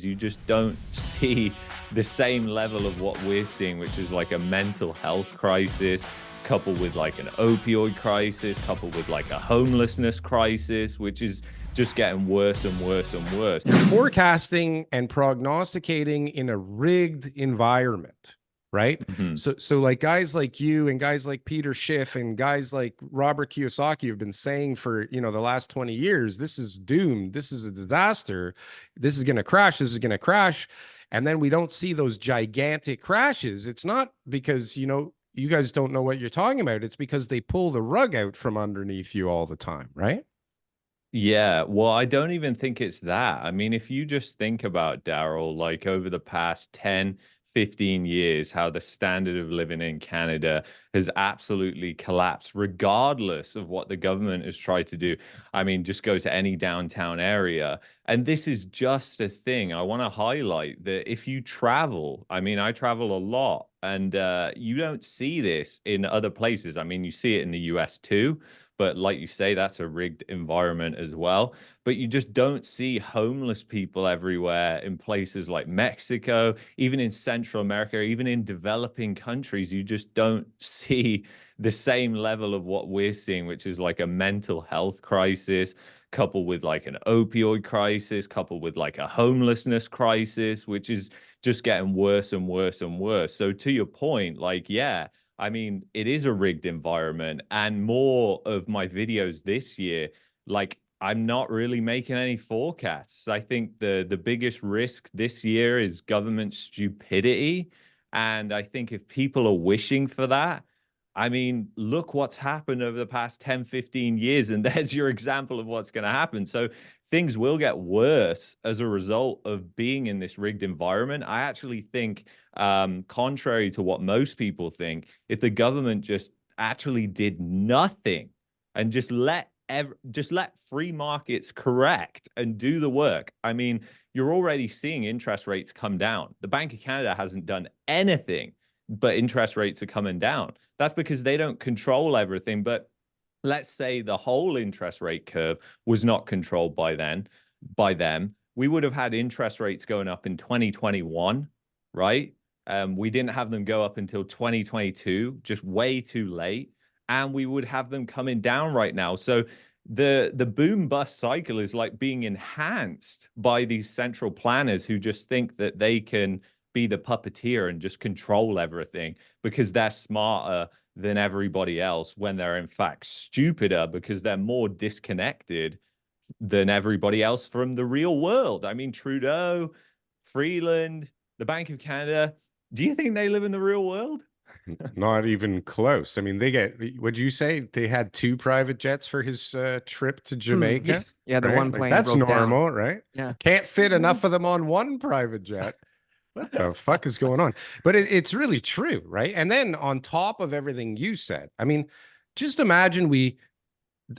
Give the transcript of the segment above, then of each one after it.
You just don't see the same level of what we're seeing, which is like a mental health crisis coupled with like an opioid crisis, coupled with like a homelessness crisis, which is just getting worse and worse and worse. You're forecasting and prognosticating in a rigged environment, right? So like guys like you and guys like Peter Schiff and guys like Robert Kiyosaki have been saying for, the last 20 years, this is doomed. This is a disaster. This is going to crash. This is going to crash. And then we don't see those gigantic crashes. It's not because, you guys don't know what you're talking about. It's because they pull the rug out from underneath you all the time, right? Yeah, well, I don't even think it's that. I mean, if you just think about Darryl, like over the past 10, 15 years, how the standard of living in Canada has absolutely collapsed, regardless of what the government has tried to do. I mean, just go to any downtown area. And this is just a thing. I want to highlight that if you travel, I mean, I travel a lot, and you don't see this in other places. I mean, you see it in the US too. But like you say, that's a rigged environment as well. But you just don't see homeless people everywhere in places like Mexico, even in Central America, even in developing countries. You just don't see the same level of what we're seeing, which is like a mental health crisis, coupled with like an opioid crisis, coupled with like a homelessness crisis, which is just getting worse and worse and worse. So to your point, like, yeah, I mean, it is a rigged environment, and more of my videos this year, like I'm not really making any forecasts. I think the biggest risk this year is government stupidity. And I think if people are wishing for that, I mean, look what's happened over the past 10, 15 years, and there's your example of what's going to happen. So things will get worse as a result of being in this rigged environment. I actually think, contrary to what most people think, if the government just actually did nothing and just let free markets correct and do the work. I mean, you're already seeing interest rates come down. The Bank of Canada hasn't done anything, but interest rates are coming down. That's because they don't control everything. But let's say the whole interest rate curve was not controlled by them, we would have had interest rates going up in 2021, right? We didn't have them go up until 2022, just way too late. And we would have them coming down right now. So the boom bust cycle is like being enhanced by these central planners who just think that they can be the puppeteer and just control everything because they're smarter than everybody else, when they're in fact stupider because they're more disconnected than everybody else from the real world. I mean, Trudeau, Freeland, the Bank of Canada, do you think they live in the real world? Not even close. I mean, would you say they had 2 private jets for his trip to Jamaica? Yeah, the right? one plane that's broke normal, down. right? Yeah. Can't fit enough of them on one private jet. What the fuck is going on? But it's really true, right? And then on top of everything you said, I mean, just imagine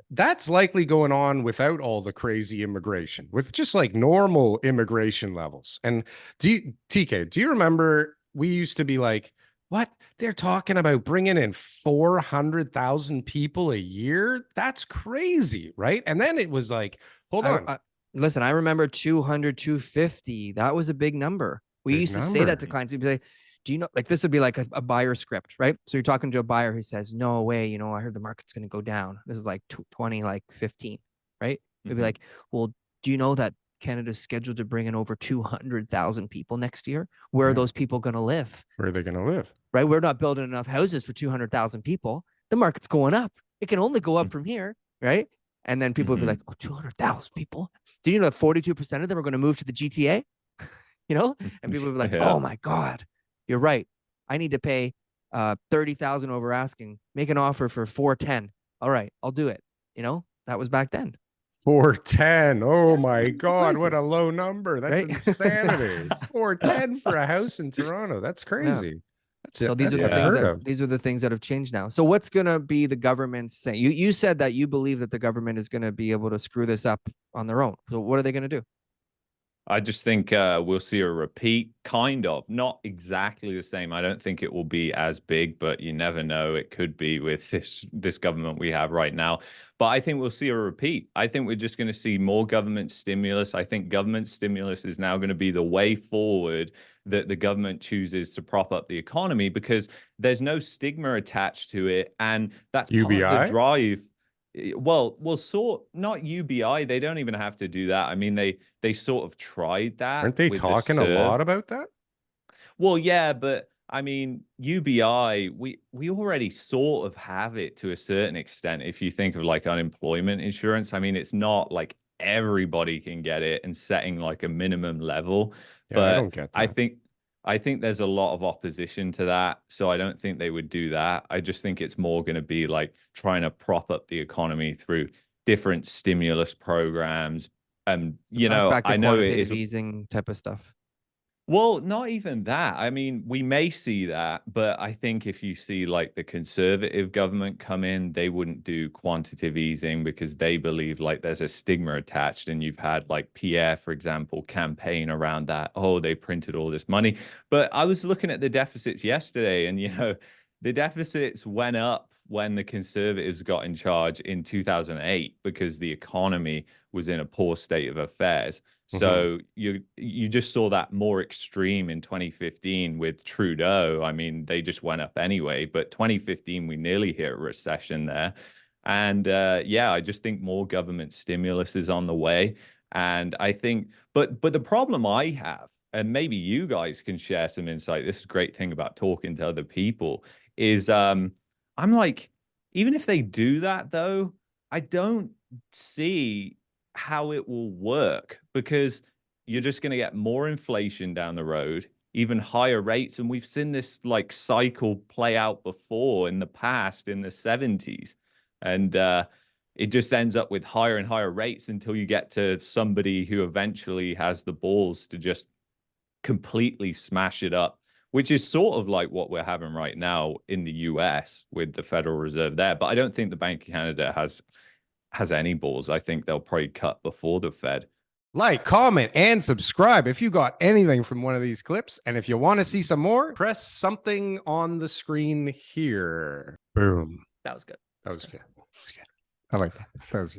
that's likely going on without all the crazy immigration, with just like normal immigration levels. And TK, do you remember we used to be like, what? They're talking about bringing in 400,000 people a year? That's crazy, right? And then it was like, hold on. Listen, I remember 200, 250. That was a big number. We used to say that to clients. We'd be like, do you know, like this would be like a buyer script, right? So you're talking to a buyer who says, no way, I heard the market's going to go down. This is like 20, like 15, right? We'd be like, well, do you know that Canada's scheduled to bring in over 200,000 people next year? Where are those people going to live? Where are they going to live? Right? We're not building enough houses for 200,000 people. The market's going up. It can only go up from here, right? And then people would be like, oh, 200,000 people. Do you know that 42% of them are going to move to the GTA? And people would be like, oh my God, you're right. I need to pay 30,000 over asking, make an offer for 410. All right, I'll do it. That was back then. 410. Oh my God, what a low number. That's insanity. 410 for a house in Toronto. That's crazy. So these are the things that have changed now. So what's going to be the government saying? You said that you believe that the government is going to be able to screw this up on their own. So what are they going to do? I just think we'll see a repeat, kind of, not exactly the same. I don't think it will be as big, but you never know. It could be with this government we have right now. But I think we'll see a repeat. I think we're just going to see more government stimulus. I think government stimulus is now going to be the way forward that the government chooses to prop up the economy because there's no stigma attached to it, and that's part of the UBI? drive. Well, sort not UBI. They don't even have to do that. I mean, they sort of tried that Aren't they with the talking a serve. lot about that? Well, yeah, but I mean, UBI, we already sort of have it to a certain extent. If you think of like unemployment insurance, I mean, it's not like everybody can get it and setting like a minimum level. Yeah, I don't But get I that. think I think there's a lot of opposition to that. So I don't think they would do that. I just think it's more going to be like trying to prop up the economy through different stimulus programs. So back to I know it is. quantitative easing type of stuff. Well, not even that. I mean, we may see that, but I think if you see like the conservative government come in, they wouldn't do quantitative easing because they believe like there's a stigma attached. And you've had like Pierre, for example, campaign around that. Oh, they printed all this money. But I was looking at the deficits yesterday, and the deficits went up when the conservatives got in charge in 2008 because the economy was in a poor state of affairs. Mhm. So you just saw that more extreme in 2015 with Trudeau. I mean, they just went up anyway, but 2015 we nearly hit a recession there. And yeah, I just think more government stimulus is on the way. And I think, but the problem I have, and maybe you guys can share some insight. This is a great thing about talking to other people, is I'm like, even if they do that though, I don't see how it will work because you're just going to get more inflation down the road, even higher rates. And we've seen this like cycle play out before in the past in the 70s. And it just ends up with higher and higher rates until you get to somebody who eventually has the balls to just completely smash it up, which is sort of like what we're having right now in the US with the Federal Reserve there. But I don't think the Bank of Canada has any balls. I think they'll probably cut before the Fed. Like, comment, and subscribe if you got anything from one of these clips. And if you want to see some more, press something on the screen here. Boom. That was good. That was good. I like that. That was good.